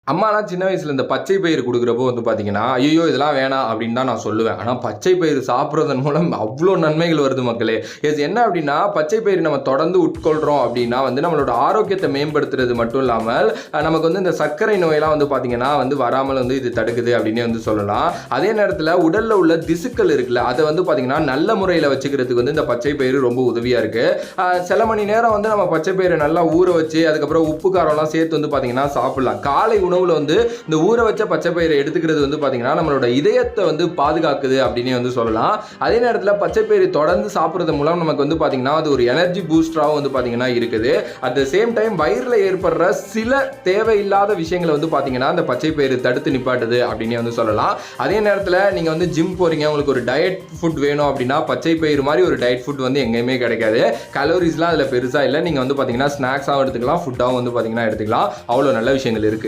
அம்மாலாம் சின்ன வயசுல இந்த பச்சை பயிறு குடுக்குறப்போ வந்து பார்த்தீங்கன்னா, "ஐயய்யோ! இதெல்லாம் வேணாம்" அப்படின்னு தான் நான் சொல்லுவேன். ஆனா பச்சை பயிறு சாப்பிடுறதன் மூலம் அவ்ளோ நன்மைகள் வருது மக்களே. என்ன அப்படின்னா, பச்சை பயிறு நம்ம தொடர்ந்து உட்கொள்றோம் அப்படின்னா வந்து நம்மளோட ஆரோக்கியத்த மேம்படுத்துறது மட்டும் இல்லாமல், நமக்கு வந்து இந்த சர்க்கரை நோயெல்லாம் வந்து பார்த்தீங்கன்னா வந்து வராமல் வந்து இது தடுக்குது அப்படின்னே வந்து சொல்லலாம். அதே நேரத்தில உடல்ல உள்ள திசுக்கள் இருக்குல்ல, அத வந்து பார்த்தீங்கன்னா நல்ல முறையில வச்சுக்கிறதுக்கு வந்து இந்த பச்சை பயிறு ரொம்ப உதவியா இருக்கு. சில மணி நேரம் வந்து நம்ம பச்சை பயிரை நல்லா ஊற வச்சு, அதுக்கப்புறம் உப்பு, காரம்லாம் சேர்த்து வந்து பார்த்தீங்கன்னா சாப்பிடலாம். காலை உணவுல வந்து இந்த ஊற வச்ச பச்சை பயிரை எடுத்துக்கிறது வந்து பாத்தீங்கன்னா நம்மளோட இதயத்தை வந்து பாதுகாக்குது அப்படின்னே வந்து சொல்லலாம். அதே நேரத்தில் பச்சை பயிரை தொடர்ந்து சாப்பிடுறது மூலம் நமக்கு வந்து பாத்தீங்கன்னா அது ஒரு எனர்ஜி பூஸ்டராகவும் வந்து பாத்தீங்கன்னா இருக்குது. அட் த சேம் டைம் வயிறுல ஏற்படுற சில தேவையில்லாத விஷயங்களை வந்து பாத்தீங்கன்னா அந்த பச்சை பயிறு தடுத்து நிப்பாட்டுது அப்படின்னே வந்து சொல்லலாம். அதே நேரத்தில் நீங்க வந்து ஜிம் போறீங்க, உங்களுக்கு ஒரு டயட் ஃபுட் வேணும் அப்படின்னா பச்சை பயிறு மாதிரி ஒரு டயட் ஃபுட் வந்து எங்கேயுமே கிடைக்காது. கலோரிஸ்லாம் அதில் பெருசா இல்லை. நீங்க வந்து பாத்தீங்கன்னா ஸ்நாக்ஸாகவும் எடுத்துக்கலாம், ஃபுட்டாகவும் வந்து பாத்தீங்கன்னா எடுத்துக்கலாம். அவ்வளோ நல்ல விஷயங்கள் இருக்கு.